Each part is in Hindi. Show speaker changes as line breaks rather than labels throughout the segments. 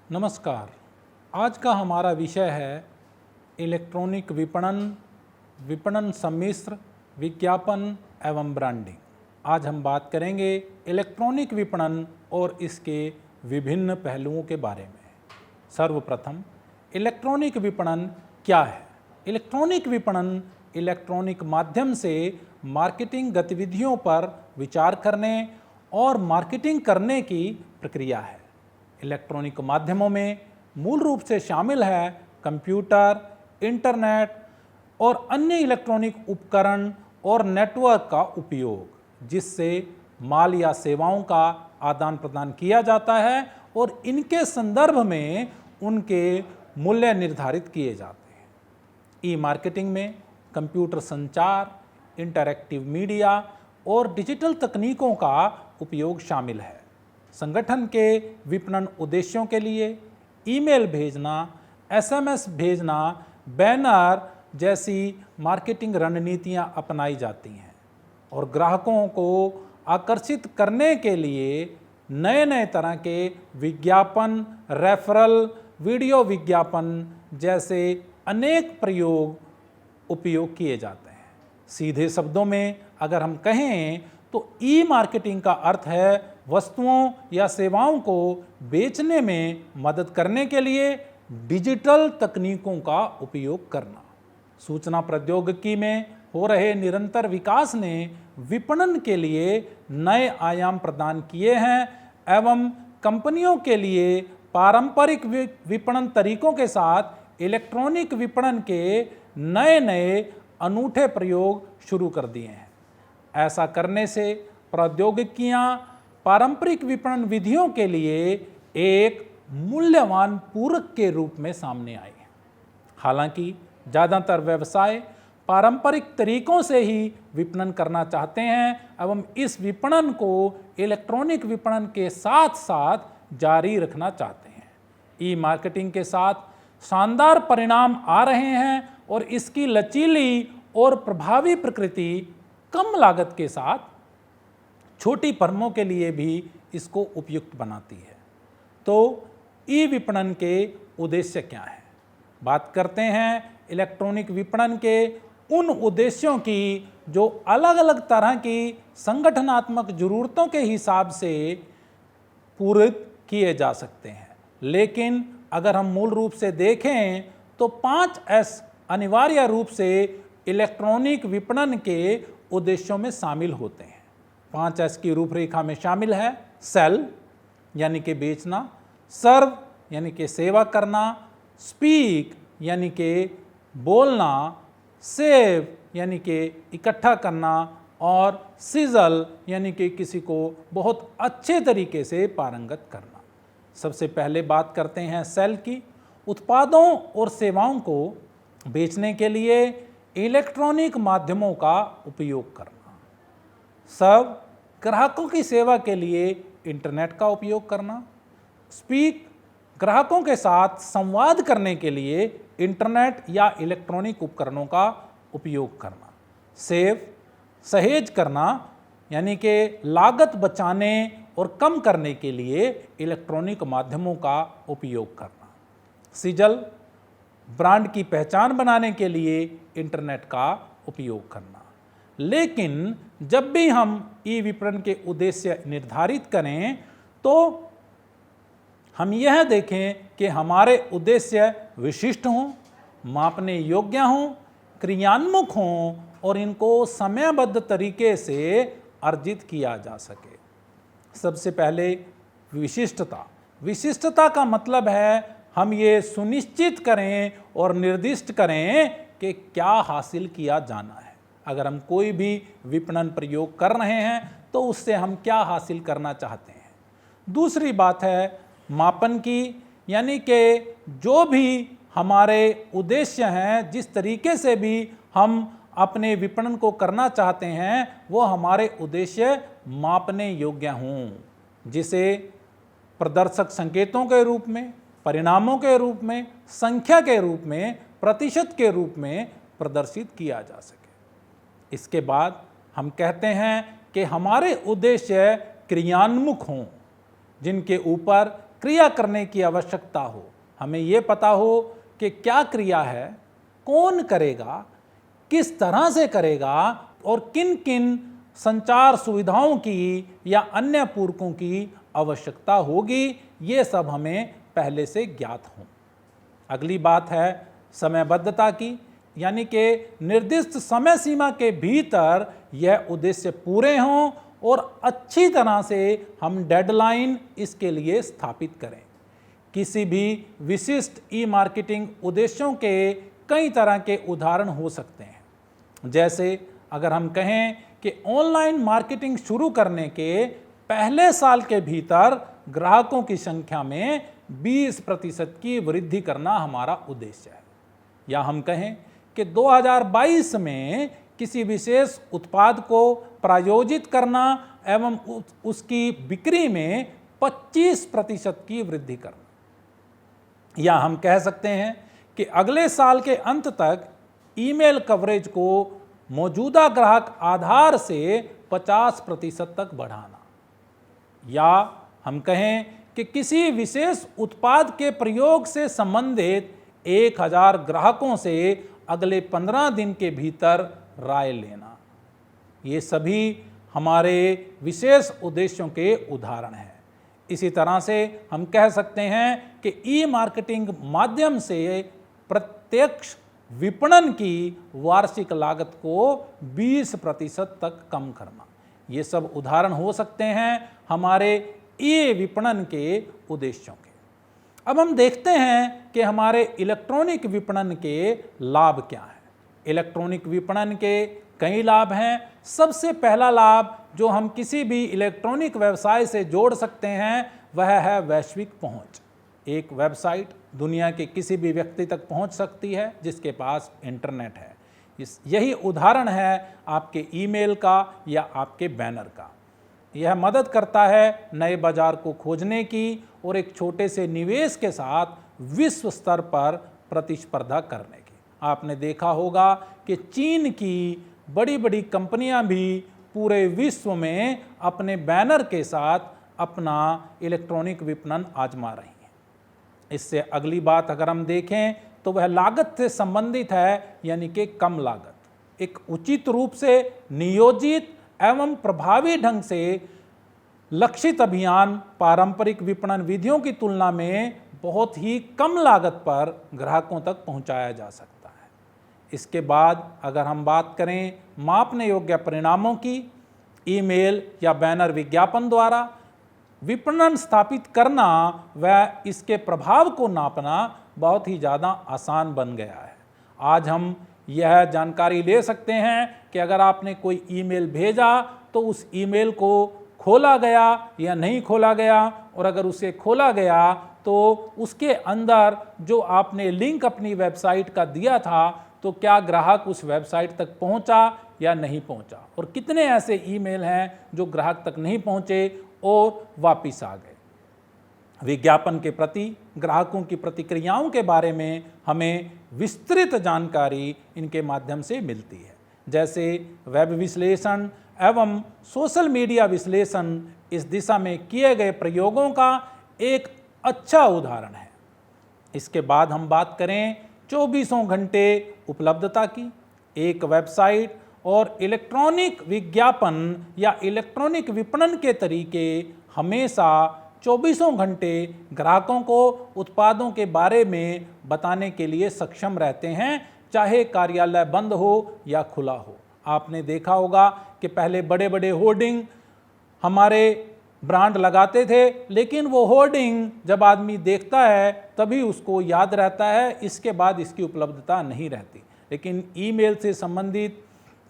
नमस्कार। आज का हमारा विषय है इलेक्ट्रॉनिक विपणन, विपणन सम्मिश्र, विज्ञापन एवं ब्रांडिंग। आज हम बात करेंगे इलेक्ट्रॉनिक विपणन और इसके विभिन्न पहलुओं के बारे में। सर्वप्रथम, इलेक्ट्रॉनिक विपणन क्या है? इलेक्ट्रॉनिक विपणन इलेक्ट्रॉनिक माध्यम से मार्केटिंग गतिविधियों पर विचार करने और मार्केटिंग करने की प्रक्रिया है। इलेक्ट्रॉनिक माध्यमों में मूल रूप से शामिल है कंप्यूटर, इंटरनेट और अन्य इलेक्ट्रॉनिक उपकरण और नेटवर्क का उपयोग, जिससे माल या सेवाओं का आदान प्रदान किया जाता है और इनके संदर्भ में उनके मूल्य निर्धारित किए जाते हैं। ई मार्केटिंग में कंप्यूटर संचार, इंटरैक्टिव मीडिया और डिजिटल तकनीकों का उपयोग शामिल है। संगठन के विपणन उद्देश्यों के लिए ईमेल भेजना, एसएमएस भेजना, बैनर जैसी मार्केटिंग रणनीतियां अपनाई जाती हैं और ग्राहकों को आकर्षित करने के लिए नए नए तरह के विज्ञापन, रेफरल, वीडियो विज्ञापन जैसे अनेक उपयोग किए जाते हैं। सीधे शब्दों में अगर हम कहें तो ई मार्केटिंग का अर्थ है वस्तुओं या सेवाओं को बेचने में मदद करने के लिए डिजिटल तकनीकों का उपयोग करना। सूचना प्रौद्योगिकी में हो रहे निरंतर विकास ने विपणन के लिए नए आयाम प्रदान किए हैं एवं कंपनियों के लिए पारंपरिक विपणन तरीकों के साथ इलेक्ट्रॉनिक विपणन के नए नए अनूठे प्रयोग शुरू कर दिए हैं। ऐसा करने से प्रौद्योगिकियां पारंपरिक विपणन विधियों के लिए एक मूल्यवान पूरक के रूप में सामने आई है। हालांकि ज़्यादातर व्यवसाय पारंपरिक तरीकों से ही विपणन करना चाहते हैं एवं इस विपणन को इलेक्ट्रॉनिक विपणन के साथ साथ जारी रखना चाहते हैं। ई मार्केटिंग के साथ शानदार परिणाम आ रहे हैं और इसकी लचीली और प्रभावी प्रकृति कम लागत के साथ छोटी फर्मों के लिए भी इसको उपयुक्त बनाती है। तो ई विपणन के उद्देश्य क्या है? बात करते हैं इलेक्ट्रॉनिक विपणन के उन उद्देश्यों की जो अलग अलग तरह की संगठनात्मक जरूरतों के हिसाब से पूरित किए जा सकते हैं। लेकिन अगर हम मूल रूप से देखें तो 5S अनिवार्य रूप से इलेक्ट्रॉनिक विपणन के उद्देश्यों में शामिल होते हैं। 5S की रूपरेखा में शामिल है सेल यानी कि बेचना, सर्व यानी कि सेवा करना, स्पीक यानी कि बोलना, सेव यानी कि इकट्ठा करना और सिजल यानी कि किसी को बहुत अच्छे तरीके से पारंगत करना। सबसे पहले बात करते हैं सेल की। उत्पादों और सेवाओं को बेचने के लिए इलेक्ट्रॉनिक माध्यमों का उपयोग करना। सर्व, ग्राहकों की सेवा के लिए इंटरनेट का उपयोग करना। स्पीक, ग्राहकों के साथ संवाद करने के लिए इंटरनेट या इलेक्ट्रॉनिक उपकरणों का उपयोग करना। सेव, सहेज करना यानी कि लागत बचाने और कम करने के लिए इलेक्ट्रॉनिक माध्यमों का उपयोग करना। सिजल, ब्रांड की पहचान बनाने के लिए इंटरनेट का उपयोग करना। लेकिन जब भी हम ई विपणन के उद्देश्य निर्धारित करें तो हम यह देखें कि हमारे उद्देश्य विशिष्ट हों, मापने योग्य हों, क्रियान्मुख हों और इनको समयबद्ध तरीके से अर्जित किया जा सके। सबसे पहले विशिष्टता। विशिष्टता का मतलब है हम ये सुनिश्चित करें और निर्दिष्ट करें कि क्या हासिल किया जाना है। अगर हम कोई भी विपणन प्रयोग कर रहे हैं तो उससे हम क्या हासिल करना चाहते हैं। दूसरी बात है मापन की, यानी कि जो भी हमारे उद्देश्य हैं, जिस तरीके से भी हम अपने विपणन को करना चाहते हैं वो हमारे उद्देश्य मापने योग्य हों, जिसे प्रदर्शक संकेतों के रूप में, परिणामों के रूप में, संख्या के रूप में, प्रतिशत के रूप में प्रदर्शित किया जा सके। इसके बाद हम कहते हैं कि हमारे उद्देश्य क्रियान्मुख हों, जिनके ऊपर क्रिया करने की आवश्यकता हो, हमें ये पता हो कि क्या क्रिया है, कौन करेगा, किस तरह से करेगा और किन किन संचार सुविधाओं की या अन्य पूरकों की आवश्यकता होगी, ये सब हमें पहले से ज्ञात हो। अगली बात है समयबद्धता की, यानी कि निर्दिष्ट समय सीमा के भीतर यह उद्देश्य पूरे हों और अच्छी तरह से हम डेडलाइन इसके लिए स्थापित करें। किसी भी विशिष्ट ई मार्केटिंग उद्देश्यों के कई तरह के उदाहरण हो सकते हैं। जैसे अगर हम कहें कि ऑनलाइन मार्केटिंग शुरू करने के पहले साल के भीतर ग्राहकों की संख्या में 20% की वृद्धि करना हमारा उद्देश्य है, या हम कहें कि 2022 में किसी विशेष उत्पाद को प्रायोजित करना एवं उसकी बिक्री में 25% की वृद्धि करना, या हम कह सकते हैं कि अगले साल के अंत तक ईमेल कवरेज को मौजूदा ग्राहक आधार से 50% तक बढ़ाना, या हम कहें कि किसी विशेष उत्पाद के प्रयोग से संबंधित 1000 ग्राहकों से अगले 15 दिन के भीतर राय लेना। ये सभी हमारे विशेष उद्देश्यों के उदाहरण हैं। इसी तरह से हम कह सकते हैं कि ई मार्केटिंग माध्यम से प्रत्यक्ष विपणन की वार्षिक लागत को 20% तक कम करना। ये सब उदाहरण हो सकते हैं हमारे ई विपणन के उद्देश्यों के। अब हम देखते हैं कि हमारे इलेक्ट्रॉनिक विपणन के लाभ क्या हैं। इलेक्ट्रॉनिक विपणन के कई लाभ हैं। सबसे पहला लाभ जो हम किसी भी इलेक्ट्रॉनिक व्यवसाय से जोड़ सकते हैं वह है वैश्विक पहुंच। एक वेबसाइट दुनिया के किसी भी व्यक्ति तक पहुंच सकती है जिसके पास इंटरनेट है। यही उदाहरण है आपके ईमेल का या आपके बैनर का। यह मदद करता है नए बाजार को खोजने की और एक छोटे से निवेश के साथ विश्व स्तर पर प्रतिस्पर्धा करने की। आपने देखा होगा कि चीन की बड़ी बड़ी कंपनियां भी पूरे विश्व में अपने बैनर के साथ अपना इलेक्ट्रॉनिक विपणन आजमा रही हैं। इससे अगली बात अगर हम देखें तो वह लागत से संबंधित है, यानी कि कम लागत। एक उचित रूप से नियोजित एवं प्रभावी ढंग से लक्षित अभियान पारंपरिक विपणन विधियों की तुलना में बहुत ही कम लागत पर ग्राहकों तक पहुंचाया जा सकता है। इसके बाद अगर हम बात करें मापने योग्य परिणामों की, ईमेल या बैनर विज्ञापन द्वारा विपणन स्थापित करना व इसके प्रभाव को नापना बहुत ही ज़्यादा आसान बन गया है। आज हम यह जानकारी ले सकते हैं कि अगर आपने कोई ईमेल भेजा तो उस ईमेल को खोला गया या नहीं खोला गया, और अगर उसे खोला गया तो उसके अंदर जो आपने लिंक अपनी वेबसाइट का दिया था तो क्या ग्राहक उस वेबसाइट तक पहुंचा या नहीं पहुंचा, और कितने ऐसे ईमेल हैं जो ग्राहक तक नहीं पहुंचे और वापस आ गए। विज्ञापन के प्रति ग्राहकों की प्रतिक्रियाओं के बारे में हमें विस्तृत जानकारी इनके माध्यम से मिलती है। जैसे वेब विश्लेषण एवं सोशल मीडिया विश्लेषण इस दिशा में किए गए प्रयोगों का एक अच्छा उदाहरण है। इसके बाद हम बात करें 24 घंटे उपलब्धता की। एक वेबसाइट और इलेक्ट्रॉनिक विज्ञापन या इलेक्ट्रॉनिक विपणन के तरीके हमेशा 24 घंटे ग्राहकों को उत्पादों के बारे में बताने के लिए सक्षम रहते हैं, चाहे कार्यालय बंद हो या खुला हो। आपने देखा होगा कि पहले बड़े बड़े होर्डिंग हमारे ब्रांड लगाते थे, लेकिन वो होर्डिंग जब आदमी देखता है तभी उसको याद रहता है, इसके बाद इसकी उपलब्धता नहीं रहती। लेकिन ईमेल से संबंधित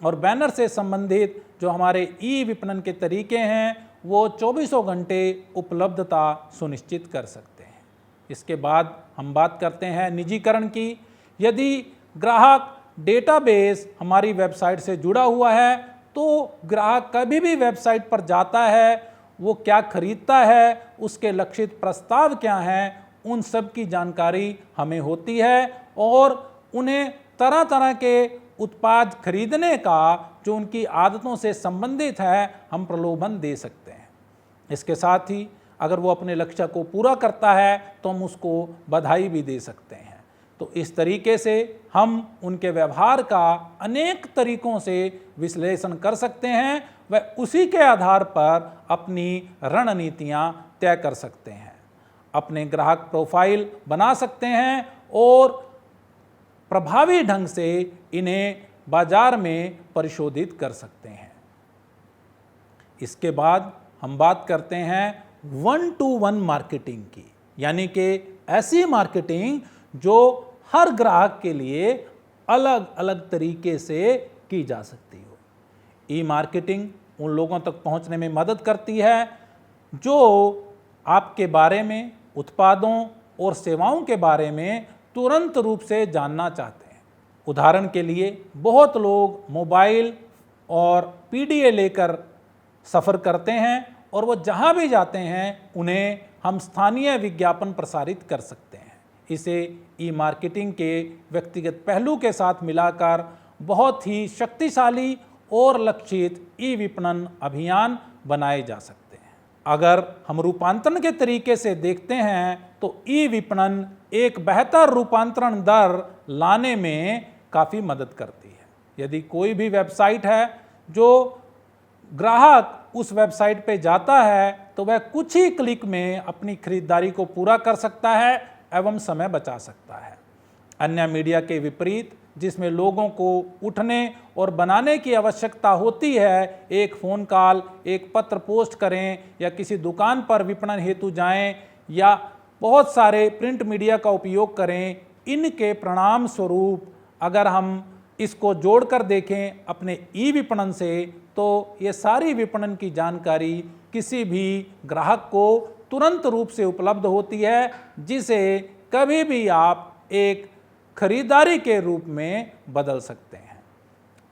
और बैनर से संबंधित जो हमारे ई विपणन के तरीके हैं वो 24 घंटे उपलब्धता सुनिश्चित कर सकते हैं। इसके बाद हम बात करते हैं निजीकरण की। यदि ग्राहक डेटाबेस हमारी वेबसाइट से जुड़ा हुआ है तो ग्राहक कभी भी वेबसाइट पर जाता है, वो क्या खरीदता है, उसके लक्षित प्रस्ताव क्या हैं, उन सब की जानकारी हमें होती है और उन्हें तरह तरह के उत्पाद खरीदने का जो उनकी आदतों से संबंधित है हम प्रलोभन दे सकते हैं। इसके साथ ही अगर वो अपने लक्ष्य को पूरा करता है तो हम उसको बधाई भी दे सकते हैं। तो इस तरीके से हम उनके व्यवहार का अनेक तरीकों से विश्लेषण कर सकते हैं व उसी के आधार पर अपनी रणनीतियां तय कर सकते हैं, अपने ग्राहक प्रोफाइल बना सकते हैं और प्रभावी ढंग से इन्हें बाजार में परिशोधित कर सकते हैं। इसके बाद हम बात करते हैं 1-to-1 मार्केटिंग की, यानी कि ऐसी मार्केटिंग जो हर ग्राहक के लिए अलग अलग तरीके से की जा सकती हो। ई मार्केटिंग उन लोगों तक पहुंचने में मदद करती है जो आपके बारे में, उत्पादों और सेवाओं के बारे में तुरंत रूप से जानना चाहते हैं। उदाहरण के लिए बहुत लोग मोबाइल और पीडीए लेकर सफ़र करते हैं और वो जहाँ भी जाते हैं उन्हें हम स्थानीय विज्ञापन प्रसारित कर सकते हैं। इसे ई मार्केटिंग के व्यक्तिगत पहलू के साथ मिलाकर बहुत ही शक्तिशाली और लक्षित ई विपणन अभियान बनाए जा सकते हैं। अगर हम रूपांतरण के तरीके से देखते हैं तो ई विपणन एक बेहतर रूपांतरण दर लाने में काफ़ी मदद करती है। यदि कोई भी वेबसाइट है जो ग्राहक उस वेबसाइट पे जाता है तो वह कुछ ही क्लिक में अपनी खरीदारी को पूरा कर सकता है एवं समय बचा सकता है। अन्य मीडिया के विपरीत, जिसमें लोगों को उठने और बनाने की आवश्यकता होती है, एक फ़ोन कॉल, एक पत्र पोस्ट करें या किसी दुकान पर विपणन हेतु जाएं या बहुत सारे प्रिंट मीडिया का उपयोग करें, इनके परिणाम स्वरूप अगर हम इसको जोड़कर देखें अपने ई विपणन से, तो ये सारी विपणन की जानकारी किसी भी ग्राहक को तुरंत रूप से उपलब्ध होती है, जिसे कभी भी आप एक खरीदारी के रूप में बदल सकते हैं।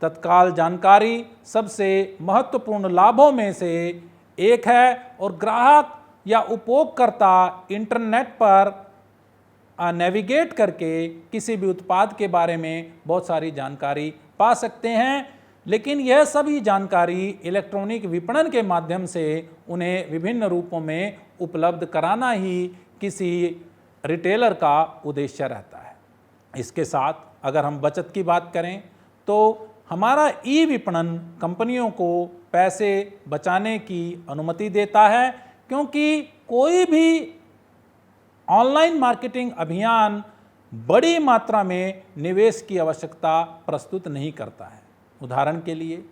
तत्काल जानकारी सबसे महत्वपूर्ण लाभों में से एक है और ग्राहक या उपयोगकर्ता इंटरनेट पर नेविगेट करके किसी भी उत्पाद के बारे में बहुत सारी जानकारी पा सकते हैं। लेकिन यह सभी जानकारी इलेक्ट्रॉनिक विपणन के माध्यम से उन्हें विभिन्न रूपों में उपलब्ध कराना ही किसी रिटेलर का उद्देश्य रहता है। इसके साथ अगर हम बचत की बात करें तो हमारा ई विपणन कंपनियों को पैसे बचाने की अनुमति देता है, क्योंकि कोई भी ऑनलाइन मार्केटिंग अभियान बड़ी मात्रा में निवेश की आवश्यकता प्रस्तुत नहीं करता है। उदाहरण के लिए,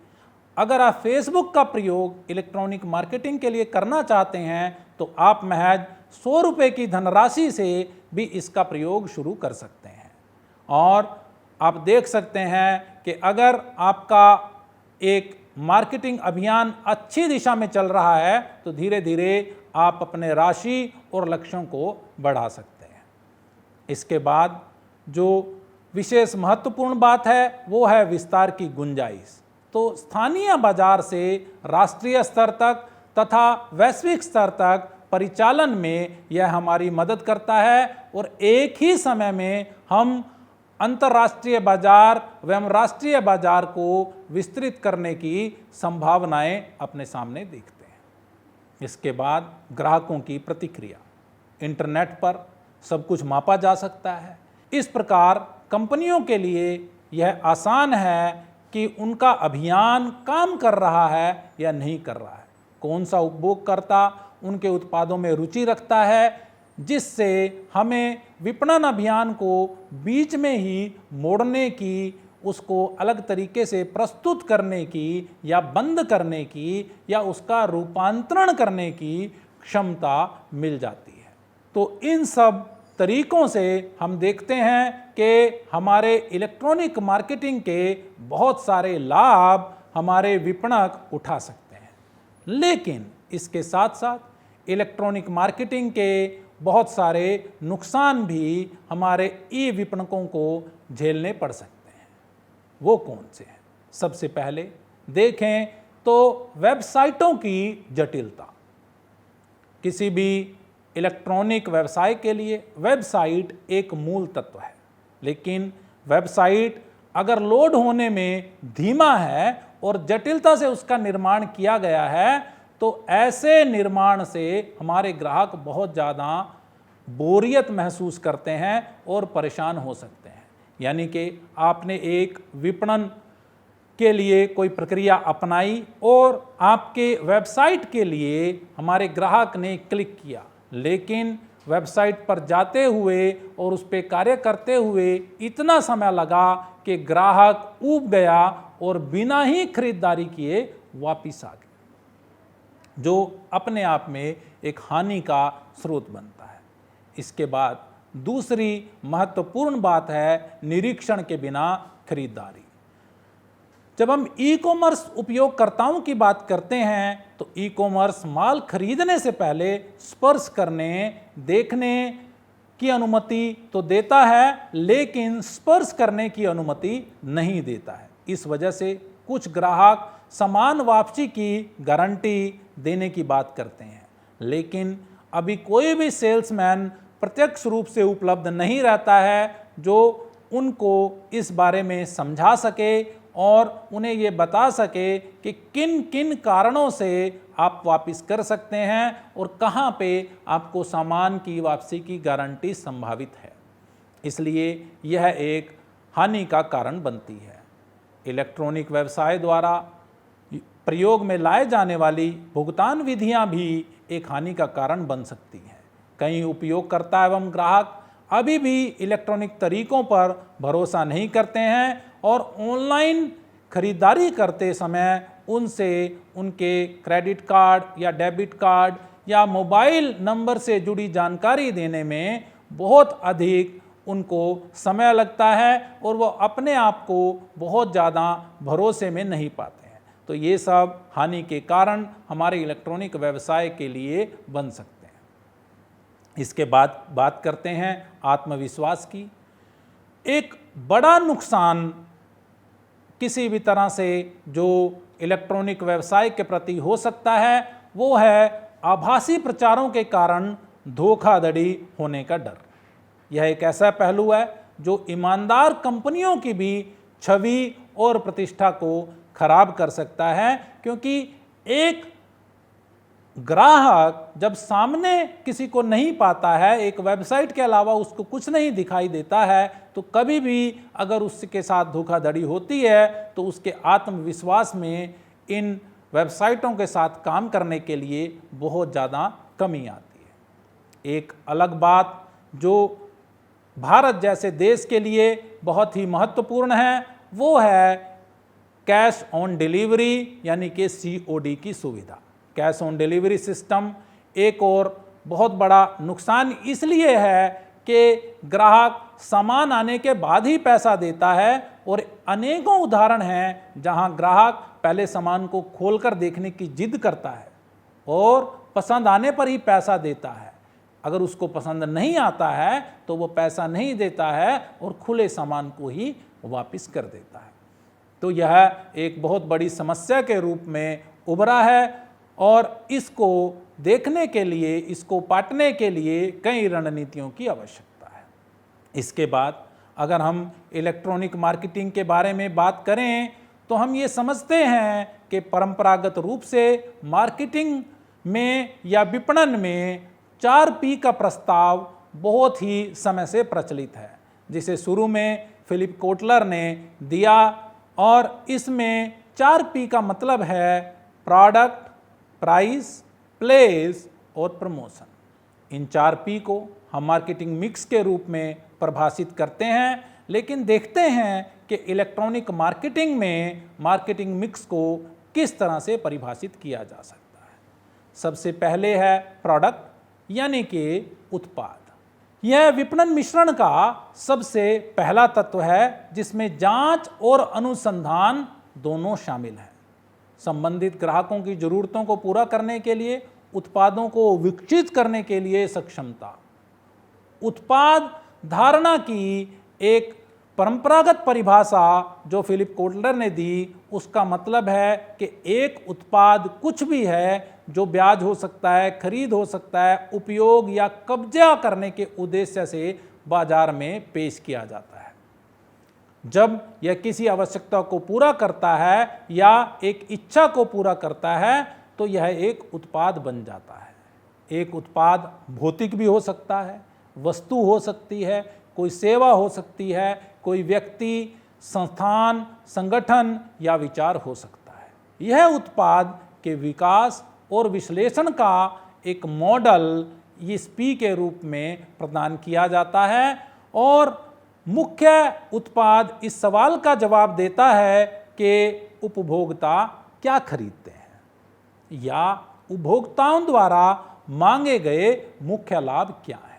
अगर आप फेसबुक का प्रयोग इलेक्ट्रॉनिक मार्केटिंग के लिए करना चाहते हैं तो आप महज 100 रुपये की धनराशि से भी इसका प्रयोग शुरू कर सकते हैं। और आप देख सकते हैं कि अगर आपका एक मार्केटिंग अभियान अच्छी दिशा में चल रहा है तो धीरे धीरे आप अपने राशि और लक्ष्यों को बढ़ा सकते हैं। इसके बाद जो विशेष महत्वपूर्ण बात है वो है विस्तार की गुंजाइश। तो स्थानीय बाजार से राष्ट्रीय स्तर तक तथा वैश्विक स्तर तक परिचालन में यह हमारी मदद करता है और एक ही समय में हम अंतर्राष्ट्रीय बाजार एवं राष्ट्रीय बाजार को विस्तृत करने की संभावनाएं अपने सामने देखते हैं। इसके बाद ग्राहकों की प्रतिक्रिया। इंटरनेट पर सब कुछ मापा जा सकता है। इस प्रकार कंपनियों के लिए यह आसान है कि उनका अभियान काम कर रहा है या नहीं कर रहा है, कौन सा उपभोक्ता उनके उत्पादों में रुचि रखता है, जिससे हमें विपणन अभियान को बीच में ही मोड़ने की, उसको अलग तरीके से प्रस्तुत करने की या बंद करने की या उसका रूपांतरण करने की क्षमता मिल जाती है। तो इन सब तरीकों से हम देखते हैं कि हमारे इलेक्ट्रॉनिक मार्केटिंग के बहुत सारे लाभ हमारे विपणक उठा सकते हैं, लेकिन इसके साथ साथ इलेक्ट्रॉनिक मार्केटिंग के बहुत सारे नुकसान भी हमारे ई विपणकों को झेलने पड़ सकते हैं। वो कौन से हैं? सबसे पहले देखें तो वेबसाइटों की जटिलता। किसी भी इलेक्ट्रॉनिक व्यवसाय के लिए वेबसाइट एक मूल तत्व है, लेकिन वेबसाइट अगर लोड होने में धीमा है और जटिलता से उसका निर्माण किया गया है तो ऐसे निर्माण से हमारे ग्राहक बहुत ज़्यादा बोरियत महसूस करते हैं और परेशान हो सकते हैं। यानी कि आपने एक विपणन के लिए कोई प्रक्रिया अपनाई और आपके वेबसाइट के लिए हमारे ग्राहक ने क्लिक किया, लेकिन वेबसाइट पर जाते हुए और उस पर कार्य करते हुए इतना समय लगा कि ग्राहक ऊब गया और बिना ही खरीदारी किए वापिस आ गया, जो अपने आप में एक हानि का स्रोत बनता है। इसके बाद दूसरी महत्वपूर्ण बात है निरीक्षण के बिना खरीदारी। जब हम ई कॉमर्स उपयोगकर्ताओं की बात करते हैं तो ई कॉमर्स माल खरीदने से पहले स्पर्श करने, देखने की अनुमति तो देता है, लेकिन स्पर्श करने की अनुमति नहीं देता है। इस वजह से कुछ ग्राहक सामान वापसी की गारंटी देने की बात करते हैं, लेकिन अभी कोई भी सेल्समैन प्रत्यक्ष रूप से उपलब्ध नहीं रहता है जो उनको इस बारे में समझा सके और उन्हें ये बता सके कि किन किन कारणों से आप वापस कर सकते हैं और कहाँ पे आपको सामान की वापसी की गारंटी संभावित है। इसलिए यह एक हानि का कारण बनती है। इलेक्ट्रॉनिक व्यवसाय द्वारा प्रयोग में लाए जाने वाली भुगतान विधियां भी एक हानि का कारण बन सकती हैं। कई उपयोगकर्ता एवं ग्राहक अभी भी इलेक्ट्रॉनिक तरीकों पर भरोसा नहीं करते हैं और ऑनलाइन खरीदारी करते समय उनसे उनके क्रेडिट कार्ड या डेबिट कार्ड या मोबाइल नंबर से जुड़ी जानकारी देने में बहुत अधिक उनको समय लगता है और वो अपने आप को बहुत ज़्यादा भरोसे में नहीं पाते हैं। तो ये सब हानि के कारण हमारे इलेक्ट्रॉनिक व्यवसाय के लिए बन सकते हैं। इसके बाद बात करते हैं आत्मविश्वास की। एक बड़ा नुकसान किसी भी तरह से जो इलेक्ट्रॉनिक व्यवसाय के प्रति हो सकता है वो है आभासी प्रचारों के कारण धोखाधड़ी होने का डर। यह एक ऐसा पहलू है जो ईमानदार कंपनियों की भी छवि और प्रतिष्ठा को खराब कर सकता है, क्योंकि एक ग्राहक जब सामने किसी को नहीं पाता है, एक वेबसाइट के अलावा उसको कुछ नहीं दिखाई देता है, तो कभी भी अगर उसके साथ धोखाधड़ी होती है तो उसके आत्मविश्वास में इन वेबसाइटों के साथ काम करने के लिए बहुत ज़्यादा कमी आती है। एक अलग बात जो भारत जैसे देश के लिए बहुत ही महत्वपूर्ण है वो है कैश ऑन डिलीवरी यानी कि COD की सुविधा। कैश ऑन डिलीवरी सिस्टम एक और बहुत बड़ा नुकसान इसलिए है कि ग्राहक सामान आने के बाद ही पैसा देता है और अनेकों उदाहरण हैं जहां ग्राहक पहले सामान को खोलकर देखने की जिद करता है और पसंद आने पर ही पैसा देता है। अगर उसको पसंद नहीं आता है तो वो पैसा नहीं देता है और खुले सामान को ही वापस कर देता है। तो यह एक बहुत बड़ी समस्या के रूप में उभरा है और इसको देखने के लिए, इसको पाटने के लिए कई रणनीतियों की आवश्यकता है। इसके बाद अगर हम इलेक्ट्रॉनिक मार्केटिंग के बारे में बात करें तो हम ये समझते हैं कि परंपरागत रूप से मार्केटिंग में या विपणन में 4P का प्रस्ताव बहुत ही समय से प्रचलित है, जिसे शुरू में फिलिप कोटलर ने दिया और इसमें 4P का मतलब है प्रोडक्ट, प्राइस, प्लेस और प्रमोशन। इन 4P को हम मार्केटिंग मिक्स के रूप में परिभाषित करते हैं, लेकिन देखते हैं कि इलेक्ट्रॉनिक मार्केटिंग में मार्केटिंग मिक्स को किस तरह से परिभाषित किया जा सकता है। सबसे पहले है प्रोडक्ट यानी कि उत्पाद। यह विपणन मिश्रण का सबसे पहला तत्व है जिसमें जांच और अनुसंधान दोनों शामिल हैं। संबंधित ग्राहकों की जरूरतों को पूरा करने के लिए, उत्पादों को विकसित करने के लिए सक्षमता। उत्पाद धारणा की एक परंपरागत परिभाषा जो फिलिप कोटलर ने दी, उसका मतलब है कि एक उत्पाद कुछ भी है जो ब्याज हो सकता है, खरीद हो सकता है, उपयोग या कब्जा करने के उद्देश्य से बाजार में पेश किया जाता है। जब यह किसी आवश्यकता को पूरा करता है या एक इच्छा को पूरा करता है तो यह एक उत्पाद बन जाता है। एक उत्पाद भौतिक भी हो सकता है, वस्तु हो सकती है, कोई सेवा हो सकती है, कोई व्यक्ति, संस्थान, संगठन या विचार हो सकता है। यह उत्पाद के विकास और विश्लेषण का एक मॉडल इस पी के रूप में प्रदान किया जाता है और मुख्य उत्पाद इस सवाल का जवाब देता है कि उपभोक्ता क्या खरीदते हैं या उपभोक्ताओं द्वारा मांगे गए मुख्य लाभ क्या है।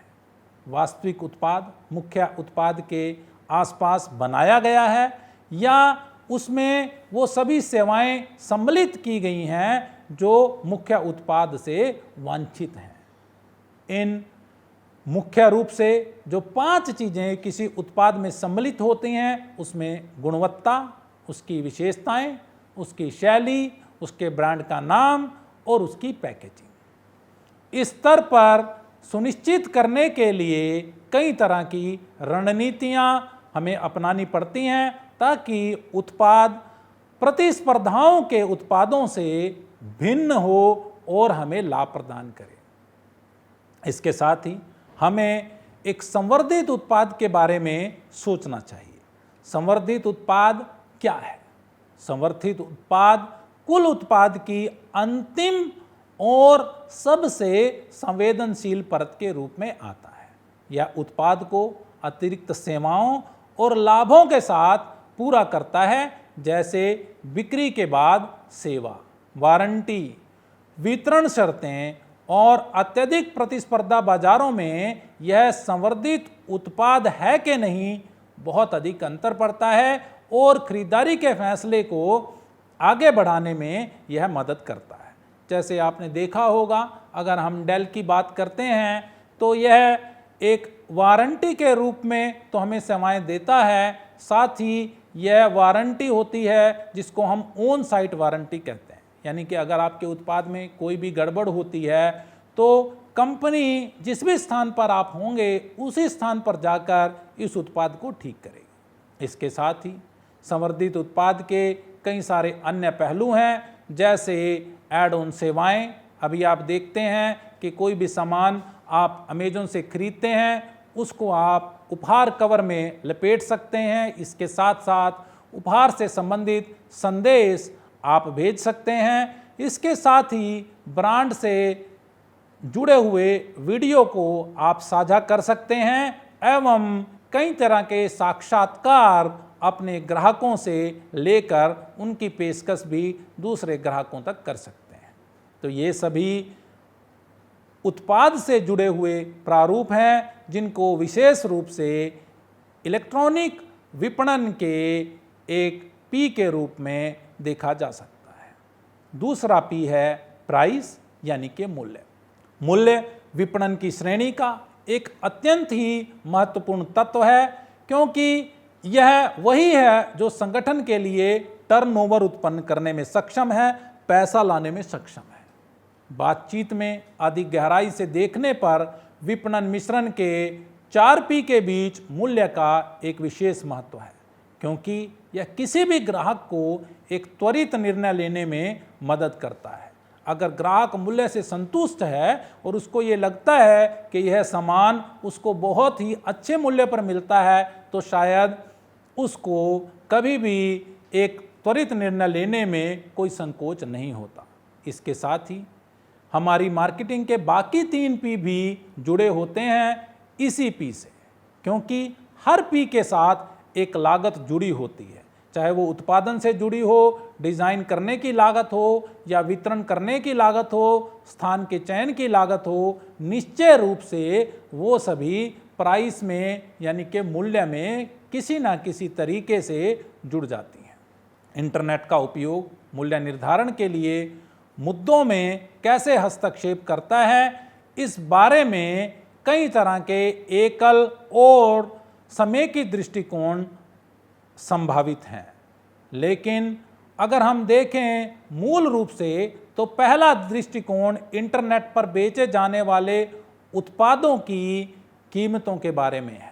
वास्तविक उत्पाद मुख्य उत्पाद के आसपास बनाया गया है या उसमें वो सभी सेवाएं सम्मिलित की गई हैं जो मुख्य उत्पाद से वांछित हैं। इन मुख्य रूप से जो 5 चीज़ें किसी उत्पाद में सम्मिलित होती हैं उसमें गुणवत्ता, उसकी विशेषताएं, उसकी शैली, उसके ब्रांड का नाम और उसकी पैकेजिंग। इस स्तर पर सुनिश्चित करने के लिए कई तरह की रणनीतियां हमें अपनानी पड़ती हैं ताकि उत्पाद प्रतिस्पर्धाओं के उत्पादों से भिन्न हो और हमें लाभ प्रदान करे। इसके साथ ही हमें एक संवर्धित उत्पाद के बारे में सोचना चाहिए। संवर्धित उत्पाद क्या है? संवर्धित उत्पाद कुल उत्पाद की अंतिम और सबसे संवेदनशील परत के रूप में आता है। यह उत्पाद को अतिरिक्त सेवाओं और लाभों के साथ पूरा करता है, जैसे बिक्री के बाद सेवा, वारंटी, वितरण शर्तें और अत्यधिक प्रतिस्पर्धा बाजारों में यह संवर्धित उत्पाद है कि नहीं बहुत अधिक अंतर पड़ता है और खरीदारी के फैसले को आगे बढ़ाने में यह मदद करता है। जैसे आपने देखा होगा, अगर हम डेल की बात करते हैं तो यह एक वारंटी के रूप में तो हमें सेवाएं देता है, साथ ही यह वारंटी होती है जिसको हम ऑन साइट वारंटी कहते हैं। यानी कि अगर आपके उत्पाद में कोई भी गड़बड़ होती है तो कंपनी जिस भी स्थान पर आप होंगे उसी स्थान पर जाकर इस उत्पाद को ठीक करेगी। इसके साथ ही संवर्धित उत्पाद के कई सारे अन्य पहलू हैं, जैसे ऐड ऑन सेवाएं। अभी आप देखते हैं कि कोई भी सामान आप अमेज़न से खरीदते हैं उसको आप उपहार कवर में लपेट सकते हैं। इसके साथ साथ उपहार से संबंधित संदेश आप भेज सकते हैं। इसके साथ ही ब्रांड से जुड़े हुए वीडियो को आप साझा कर सकते हैं एवं कई तरह के साक्षात्कार अपने ग्राहकों से लेकर उनकी पेशकश भी दूसरे ग्राहकों तक कर सकते हैं। तो ये सभी उत्पाद से जुड़े हुए प्रारूप हैं जिनको विशेष रूप से इलेक्ट्रॉनिक विपणन के एक पी के रूप में देखा जा सकता है। दूसरा पी है प्राइस यानी कि मूल्य। मूल्य विपणन की श्रेणी का एक अत्यंत ही महत्वपूर्ण तत्व है, क्योंकि यह वही है जो संगठन के लिए टर्नओवर उत्पन्न करने में सक्षम है, पैसा लाने में सक्षम है। बातचीत में अधिक गहराई से देखने पर विपणन मिश्रण के 4 पी के बीच मूल्य का एक विशेष महत्व है, क्योंकि यह किसी भी ग्राहक को एक त्वरित निर्णय लेने में मदद करता है। अगर ग्राहक मूल्य से संतुष्ट है और उसको ये लगता है कि यह सामान उसको बहुत ही अच्छे मूल्य पर मिलता है, तो शायद उसको कभी भी एक त्वरित निर्णय लेने में कोई संकोच नहीं होता। इसके साथ ही हमारी मार्केटिंग के बाकी 3 पी भी जुड़े होते हैं इसी पी से, क्योंकि हर पी के साथ एक लागत जुड़ी होती है, चाहे वो उत्पादन से जुड़ी हो, डिज़ाइन करने की लागत हो या वितरण करने की लागत हो, स्थान के चयन की लागत हो। निश्चय रूप से वो सभी प्राइस में यानी कि मूल्य में किसी ना किसी तरीके से जुड़ जाती हैं। इंटरनेट का उपयोग मूल्य निर्धारण के लिए मुद्दों में कैसे हस्तक्षेप करता है, इस बारे में कई तरह के एकल और समेकित दृष्टिकोण संभावित हैं। लेकिन अगर हम देखें मूल रूप से, तो पहला दृष्टिकोण इंटरनेट पर बेचे जाने वाले उत्पादों की कीमतों के बारे में है।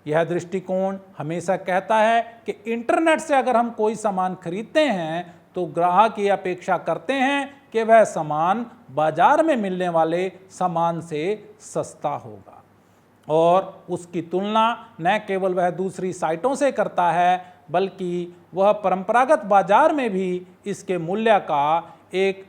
यह दृष्टिकोण हमेशा कहता है कि इंटरनेट से अगर हम कोई सामान खरीदते हैं तो ग्राहक ये अपेक्षा करते हैं कि वह सामान बाजार में मिलने वाले सामान से सस्ता होगा और उसकी तुलना न केवल वह दूसरी साइटों से करता है बल्कि वह परंपरागत बाजार में भी इसके मूल्य का एक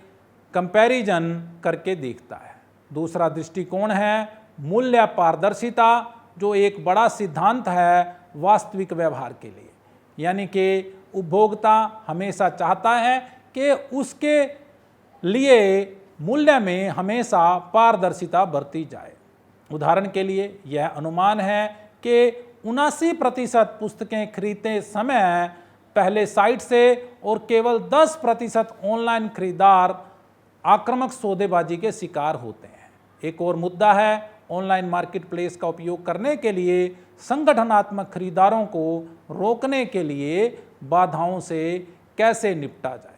कंपैरिजन करके देखता है। दूसरा दृष्टिकोण है मूल्य पारदर्शिता, जो एक बड़ा सिद्धांत है वास्तविक व्यवहार के लिए, यानी कि उपभोक्ता हमेशा चाहता है कि उसके लिए मूल्य में हमेशा पारदर्शिता बरती जाए। उदाहरण के लिए यह अनुमान है कि 79% पुस्तकें खरीदते समय पहले साइट से और केवल 10% ऑनलाइन खरीदार आक्रामक सौदेबाजी के शिकार होते हैं। एक और मुद्दा है ऑनलाइन मार्केटप्लेस का उपयोग करने के लिए संगठनात्मक खरीदारों को रोकने के लिए बाधाओं से कैसे निपटा जाए।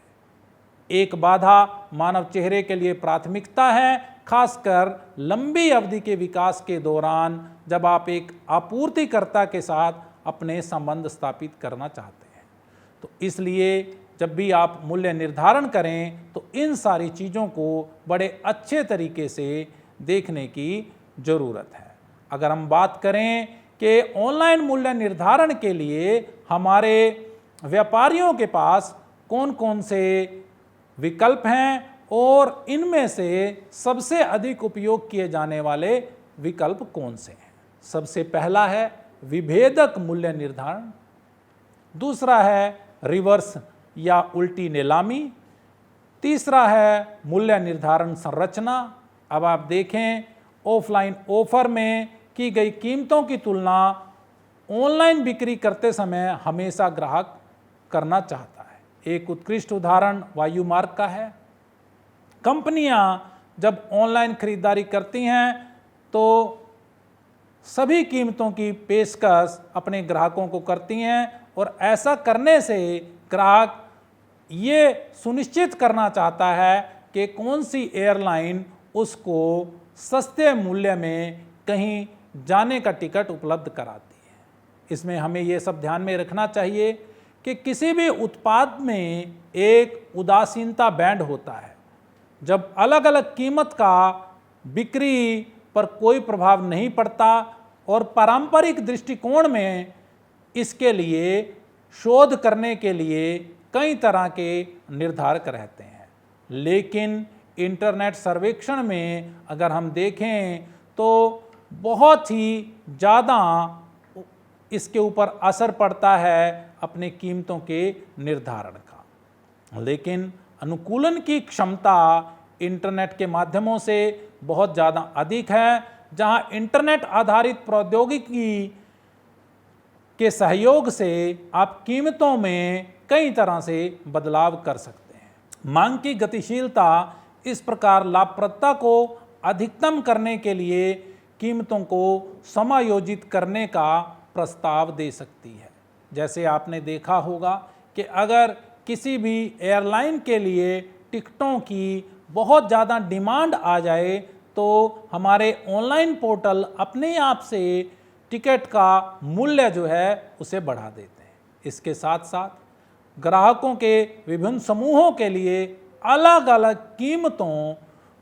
एक बाधा मानव चेहरे के लिए प्राथमिकता है, खासकर लंबी अवधि के विकास के दौरान जब आप एक आपूर्तिकर्ता के साथ अपने संबंध स्थापित करना चाहते हैं। तो इसलिए जब भी आप मूल्य निर्धारण करें तो इन सारी चीज़ों को बड़े अच्छे तरीके से देखने की ज़रूरत है। अगर हम बात करें कि ऑनलाइन मूल्य निर्धारण के लिए हमारे व्यापारियों के पास कौन कौन से विकल्प हैं और इनमें से सबसे अधिक उपयोग किए जाने वाले विकल्प कौन से हैं। सबसे पहला है विभेदक मूल्य निर्धारण, दूसरा है रिवर्स या उल्टी नीलामी, तीसरा है मूल्य निर्धारण संरचना। अब आप देखें ऑफलाइन ऑफर में की गई कीमतों की तुलना ऑनलाइन बिक्री करते समय हमेशा ग्राहक करना चाहता है। एक उत्कृष्ट उदाहरण वायु मार्ग का है। कंपनियां जब ऑनलाइन खरीदारी करती हैं तो सभी कीमतों की पेशकश अपने ग्राहकों को करती हैं और ऐसा करने से ग्राहक ये सुनिश्चित करना चाहता है कि कौन सी एयरलाइन उसको सस्ते मूल्य में कहीं जाने का टिकट उपलब्ध कराती है। इसमें हमें ये सब ध्यान में रखना चाहिए कि किसी भी उत्पाद में एक उदासीनता बैंड होता है। जब अलग अलग कीमत का बिक्री पर कोई प्रभाव नहीं पड़ता और पारंपरिक दृष्टिकोण में इसके लिए शोध करने के लिए कई तरह के निर्धारक रहते हैं, लेकिन इंटरनेट सर्वेक्षण में अगर हम देखें तो बहुत ही ज़्यादा इसके ऊपर असर पड़ता है अपने कीमतों के निर्धारण का। लेकिन अनुकूलन की क्षमता इंटरनेट के माध्यमों से बहुत ज़्यादा अधिक है, जहां इंटरनेट आधारित प्रौद्योगिकी के सहयोग से आप कीमतों में कई तरह से बदलाव कर सकते हैं। मांग की गतिशीलता इस प्रकार लाभप्रदता को अधिकतम करने के लिए कीमतों को समायोजित करने का प्रस्ताव दे सकती है। जैसे आपने देखा होगा कि अगर किसी भी एयरलाइन के लिए टिकटों की बहुत ज़्यादा डिमांड आ जाए तो हमारे ऑनलाइन पोर्टल अपने आप से टिकट का मूल्य जो है उसे बढ़ा देते हैं। इसके साथ साथ ग्राहकों के विभिन्न समूहों के लिए अलग अलग कीमतों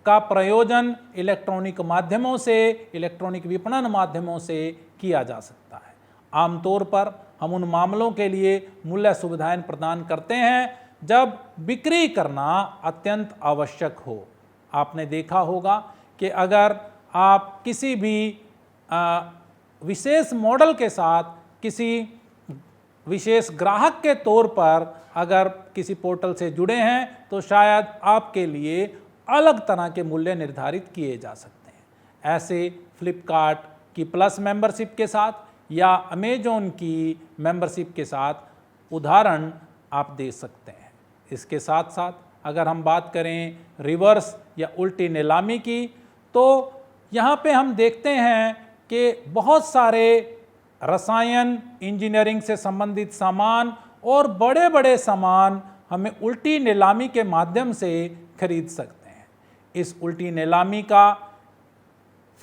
का प्रयोजन इलेक्ट्रॉनिक माध्यमों से, इलेक्ट्रॉनिक विपणन माध्यमों से किया जा सकता है। आमतौर पर हम उन मामलों के लिए मूल्य सुविधाएं प्रदान करते हैं जब बिक्री करना अत्यंत आवश्यक हो। आपने देखा होगा कि अगर आप किसी भी विशेष मॉडल के साथ किसी विशेष ग्राहक के तौर पर अगर किसी पोर्टल से जुड़े हैं तो शायद आपके लिए अलग तरह के मूल्य निर्धारित किए जा सकते हैं। ऐसे फ्लिपकार्ट की प्लस मेंबरशिप के साथ या अमेजॉन की मेंबरशिप के साथ उदाहरण आप दे सकते हैं। इसके साथ साथ अगर हम बात करें रिवर्स या उल्टी नीलामी की, तो यहाँ पे हम देखते हैं कि बहुत सारे रसायन, इंजीनियरिंग से संबंधित सामान और बड़े बड़े सामान हमें उल्टी नीलामी के माध्यम से खरीद सकते हैं। इस उल्टी नीलामी का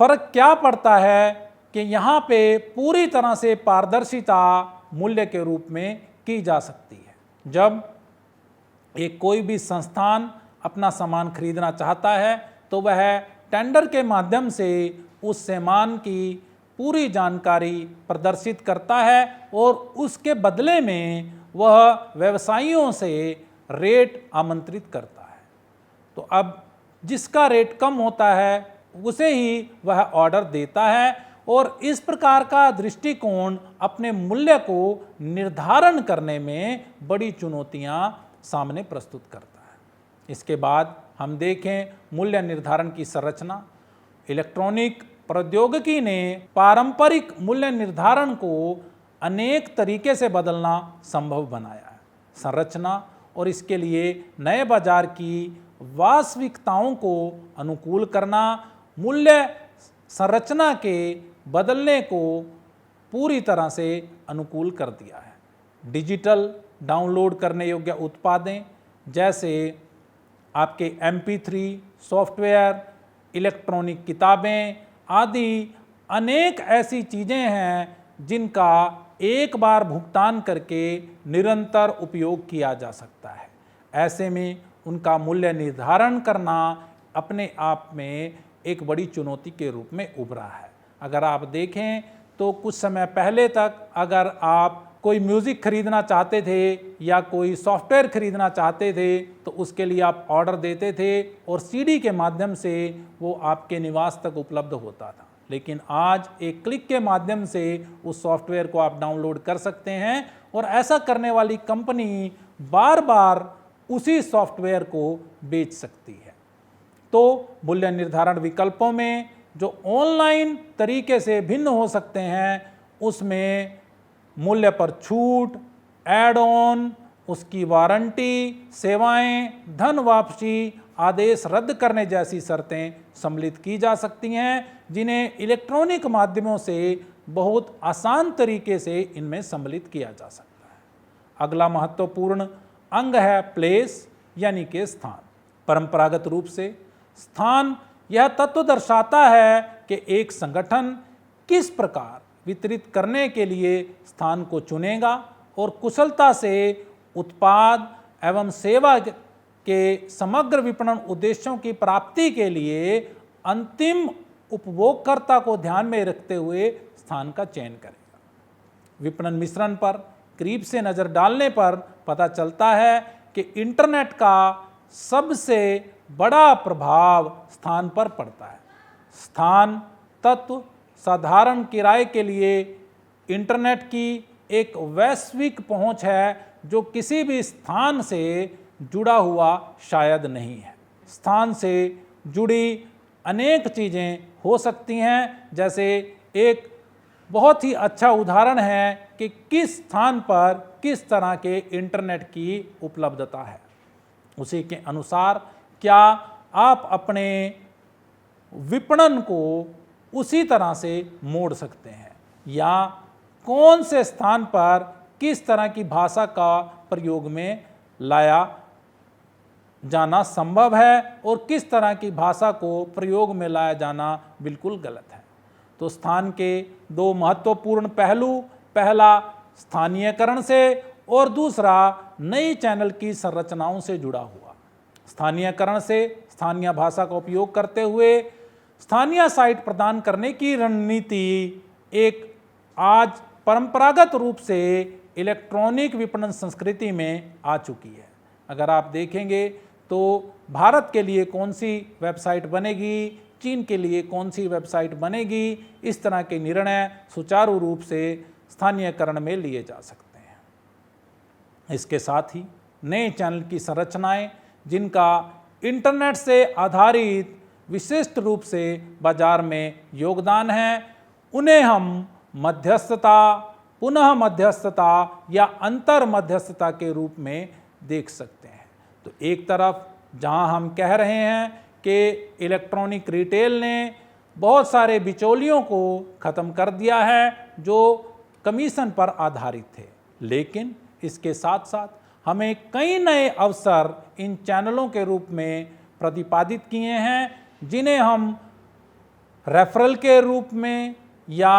फर्क क्या पड़ता है कि यहाँ पे पूरी तरह से पारदर्शिता मूल्य के रूप में की जा सकती है। जब एक कोई भी संस्थान अपना सामान खरीदना चाहता है तो वह टेंडर के माध्यम से उस सामान की पूरी जानकारी प्रदर्शित करता है और उसके बदले में वह व्यवसायियों से रेट आमंत्रित करता है। तो अब जिसका रेट कम होता है उसे ही वह ऑर्डर देता है और इस प्रकार का दृष्टिकोण अपने मूल्य को निर्धारण करने में बड़ी चुनौतियां सामने प्रस्तुत करता है। इसके बाद हम देखें मूल्य निर्धारण की संरचना। इलेक्ट्रॉनिक प्रौद्योगिकी ने पारंपरिक मूल्य निर्धारण को अनेक तरीके से बदलना संभव बनाया है। संरचना और इसके लिए नए बाजार की वास्तविकताओं को अनुकूल करना, मूल्य संरचना के बदलने को पूरी तरह से अनुकूल कर दिया है। डिजिटल डाउनलोड करने योग्य उत्पादें जैसे आपके MP3 सॉफ्टवेयर, इलेक्ट्रॉनिक किताबें आदि अनेक ऐसी चीज़ें हैं जिनका एक बार भुगतान करके निरंतर उपयोग किया जा सकता है। ऐसे में उनका मूल्य निर्धारण करना अपने आप में एक बड़ी चुनौती के रूप में उभरा है। अगर आप देखें तो कुछ समय पहले तक अगर आप कोई म्यूज़िक खरीदना चाहते थे या कोई सॉफ्टवेयर खरीदना चाहते थे तो उसके लिए आप ऑर्डर देते थे और CD के माध्यम से वो आपके निवास तक उपलब्ध होता था। लेकिन आज एक क्लिक के माध्यम से उस सॉफ्टवेयर को आप डाउनलोड कर सकते हैं और ऐसा करने वाली कंपनी बार बार उसी सॉफ्टवेयर को बेच सकती है। तो मूल्य निर्धारण विकल्पों में जो ऑनलाइन तरीके से भिन्न हो सकते हैं उसमें मूल्य पर छूट, एड ऑन, उसकी वारंटी, सेवाएं, धन वापसी, आदेश रद्द करने जैसी शर्तें सम्मिलित की जा सकती हैं जिन्हें इलेक्ट्रॉनिक माध्यमों से बहुत आसान तरीके से इनमें सम्मिलित किया जा सकता है। अगला महत्वपूर्ण अंग है प्लेस यानी कि स्थान। परंपरागत रूप से स्थान यह तत्व दर्शाता है कि एक संगठन किस प्रकार वितरित करने के लिए स्थान को चुनेगा और कुशलता से उत्पाद एवं सेवा के समग्र विपणन उद्देश्यों की प्राप्ति के लिए अंतिम उपभोगकर्ता को ध्यान में रखते हुए स्थान का चयन करेगा। विपणन मिश्रण पर करीब से नज़र डालने पर पता चलता है कि इंटरनेट का सबसे बड़ा प्रभाव स्थान पर पड़ता है। स्थान तत्व साधारण किराए के लिए इंटरनेट की एक वैश्विक पहुंच है जो किसी भी स्थान से जुड़ा हुआ शायद नहीं है। स्थान से जुड़ी अनेक चीज़ें हो सकती हैं, जैसे एक बहुत ही अच्छा उदाहरण है कि किस स्थान पर किस तरह के इंटरनेट की उपलब्धता है। उसी के अनुसार क्या आप अपने विपणन को उसी तरह से मोड़ सकते हैं या कौन से स्थान पर किस तरह की भाषा का प्रयोग में लाया जाना संभव है और किस तरह की भाषा को प्रयोग में लाया जाना बिल्कुल गलत है। तो स्थान के दो महत्वपूर्ण पहलू, पहला स्थानीयकरण से और दूसरा नई चैनल की संरचनाओं से जुड़ा हुआ। स्थानीयकरण से स्थानीय भाषा का उपयोग करते हुए स्थानीय साइट प्रदान करने की रणनीति एक आज परंपरागत रूप से इलेक्ट्रॉनिक विपणन संस्कृति में आ चुकी है। अगर आप देखेंगे तो भारत के लिए कौन सी वेबसाइट बनेगी, चीन के लिए कौन सी वेबसाइट बनेगी, इस तरह के निर्णय सुचारू रूप से स्थानीयकरण में लिए जा सकते हैं। इसके साथ ही नए चैनल की संरचनाएं जिनका इंटरनेट से आधारित विशिष्ट रूप से बाजार में योगदान है, उन्हें हम मध्यस्थता, पुनः मध्यस्थता या अंतर मध्यस्थता के रूप में देख सकते हैं। तो एक तरफ जहां हम कह रहे हैं कि इलेक्ट्रॉनिक रिटेल ने बहुत सारे बिचौलियों को ख़त्म कर दिया है जो कमीशन पर आधारित थे, लेकिन इसके साथ साथ हमें कई नए अवसर इन चैनलों के रूप में प्रतिपादित किए हैं जिन्हें हम रेफरल के रूप में या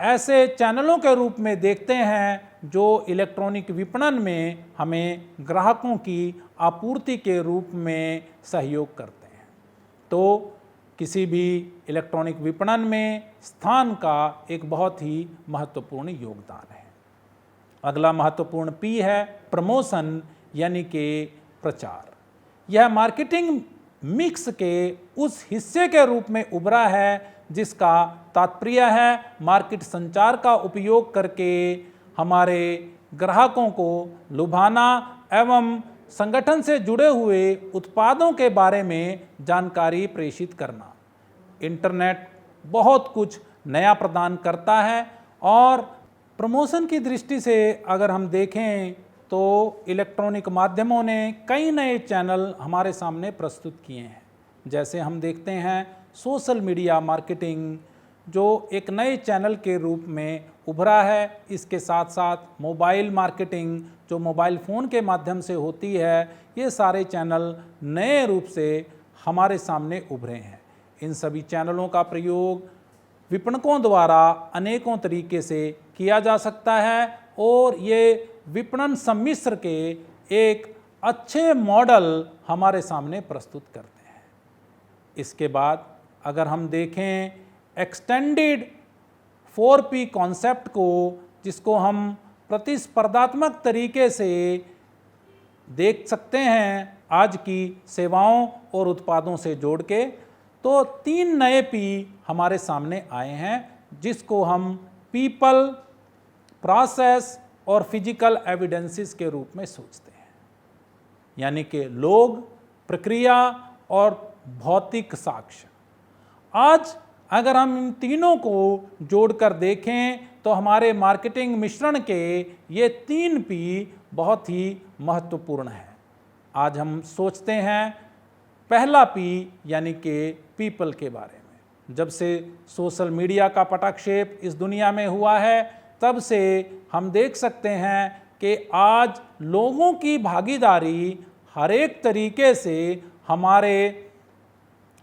ऐसे चैनलों के रूप में देखते हैं जो इलेक्ट्रॉनिक विपणन में हमें ग्राहकों की आपूर्ति के रूप में सहयोग करते हैं। तो किसी भी इलेक्ट्रॉनिक विपणन में स्थान का एक बहुत ही महत्वपूर्ण योगदान है। अगला महत्वपूर्ण पी है प्रमोशन यानी कि प्रचार। यह मार्केटिंग मिक्स के उस हिस्से के रूप में उभरा है जिसका तात्पर्य है मार्केट संचार का उपयोग करके हमारे ग्राहकों को लुभाना एवं संगठन से जुड़े हुए उत्पादों के बारे में जानकारी प्रेषित करना। इंटरनेट बहुत कुछ नया प्रदान करता है और प्रमोशन की दृष्टि से अगर हम देखें तो इलेक्ट्रॉनिक माध्यमों ने कई नए चैनल हमारे सामने प्रस्तुत किए हैं। जैसे हम देखते हैं सोशल मीडिया मार्केटिंग जो एक नए चैनल के रूप में उभरा है। इसके साथ साथ मोबाइल मार्केटिंग जो मोबाइल फ़ोन के माध्यम से होती है, ये सारे चैनल नए रूप से हमारे सामने उभरे हैं। इन सभी चैनलों का प्रयोग विपणकों द्वारा अनेकों तरीके से किया जा सकता है और ये विपणन सम्मिश्र के एक अच्छे मॉडल हमारे सामने प्रस्तुत करते हैं। इसके बाद अगर हम देखें एक्सटेंडेड 4P कॉन्सेप्ट को, जिसको हम प्रतिस्पर्धात्मक तरीके से देख सकते हैं आज की सेवाओं और उत्पादों से जोड़ के, तो 3 नए P हमारे सामने आए हैं जिसको हम पीपल, प्रोसेस और फिजिकल एविडेंसेस के रूप में सोचते हैं। यानी कि लोग, प्रक्रिया और भौतिक साक्ष्य। आज अगर हम इन तीनों को जोड़कर देखें तो हमारे मार्केटिंग मिश्रण के ये 3 P बहुत ही महत्वपूर्ण है। आज हम सोचते हैं पहला P यानी कि पीपल के बारे में। जब से सोशल मीडिया का पटाक्षेप इस दुनिया में हुआ है तब से हम देख सकते हैं कि आज लोगों की भागीदारी हर एक तरीके से हमारे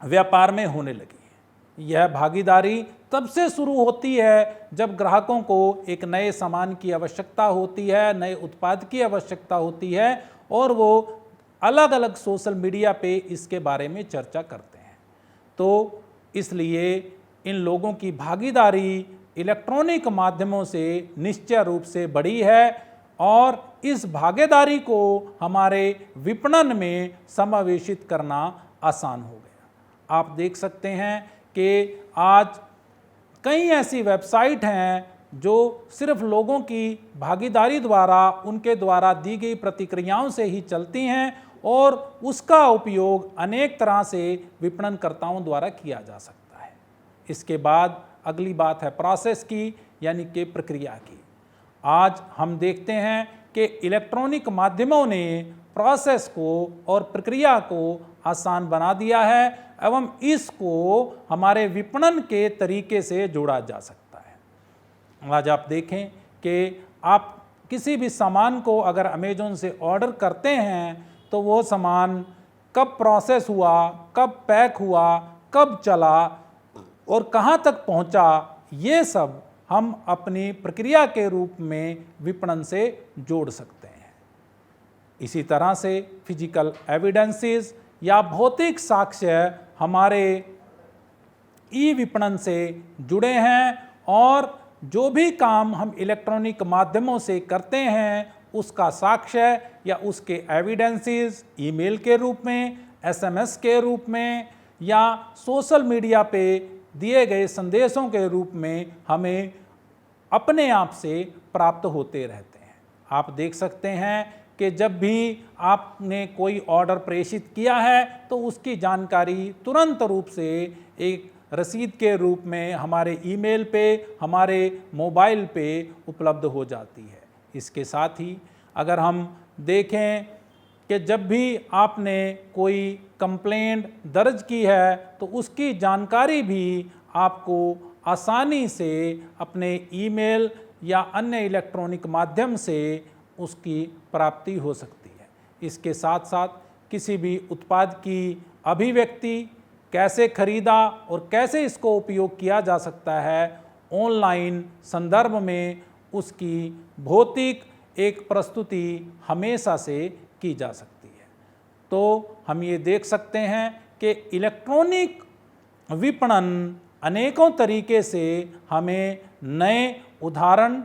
व्यापार में होने लगी है। यह भागीदारी तब से शुरू होती है जब ग्राहकों को एक नए सामान की आवश्यकता होती है, नए उत्पाद की आवश्यकता होती है और वो अलग अलग सोशल मीडिया पे इसके बारे में चर्चा करते हैं। तो इसलिए इन लोगों की भागीदारी इलेक्ट्रॉनिक माध्यमों से निश्चय रूप से बढ़ी है और इस भागीदारी को हमारे विपणन में समावेशित करना आसान हो गया। आप देख सकते हैं कि आज कई ऐसी वेबसाइट हैं जो सिर्फ लोगों की भागीदारी द्वारा, उनके द्वारा दी गई प्रतिक्रियाओं से ही चलती हैं और उसका उपयोग अनेक तरह से विपणनकर्ताओं द्वारा किया जा सकता है। इसके बाद अगली बात है प्रोसेस की, यानी कि प्रक्रिया की। आज हम देखते हैं कि इलेक्ट्रॉनिक माध्यमों ने प्रोसेस को और प्रक्रिया को आसान बना दिया है एवं इसको हमारे विपणन के तरीके से जोड़ा जा सकता है। आज आप देखें कि आप किसी भी सामान को अगर अमेज़ॉन से ऑर्डर करते हैं तो वो सामान कब प्रोसेस हुआ, कब पैक हुआ, कब चला और कहाँ तक पहुँचा, ये सब हम अपनी प्रक्रिया के रूप में विपणन से जोड़ सकते हैं। इसी तरह से फिजिकल एविडेंसेस या भौतिक साक्ष्य हमारे ई विपणन से जुड़े हैं और जो भी काम हम इलेक्ट्रॉनिक माध्यमों से करते हैं उसका साक्ष्य या उसके एविडेंसेस ईमेल के रूप में, SMS के रूप में या सोशल मीडिया पे दिए गए संदेशों के रूप में हमें अपने आप से प्राप्त होते रहते हैं। आप देख सकते हैं कि जब भी आपने कोई ऑर्डर प्रेषित किया है तो उसकी जानकारी तुरंत रूप से एक रसीद के रूप में हमारे ईमेल पे, हमारे मोबाइल पे उपलब्ध हो जाती है। इसके साथ ही अगर हम देखें कि जब भी आपने कोई कंप्लेंट दर्ज की है तो उसकी जानकारी भी आपको आसानी से अपने ईमेल या अन्य इलेक्ट्रॉनिक माध्यम से उसकी प्राप्ति हो सकती है। इसके साथ साथ किसी भी उत्पाद की अभिव्यक्ति, कैसे खरीदा और कैसे इसको उपयोग किया जा सकता है, ऑनलाइन संदर्भ में उसकी भौतिक एक प्रस्तुति हमेशा से की जा सकती है। तो हम ये देख सकते हैं कि इलेक्ट्रॉनिक विपणन अनेकों तरीके से हमें नए उदाहरण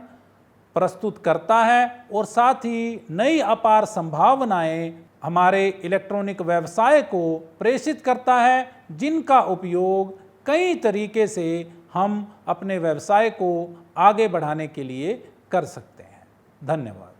प्रस्तुत करता है और साथ ही नई अपार संभावनाएं हमारे इलेक्ट्रॉनिक व्यवसाय को प्रेषित करता है, जिनका उपयोग कई तरीके से हम अपने व्यवसाय को आगे बढ़ाने के लिए कर सकते हैं। धन्यवाद।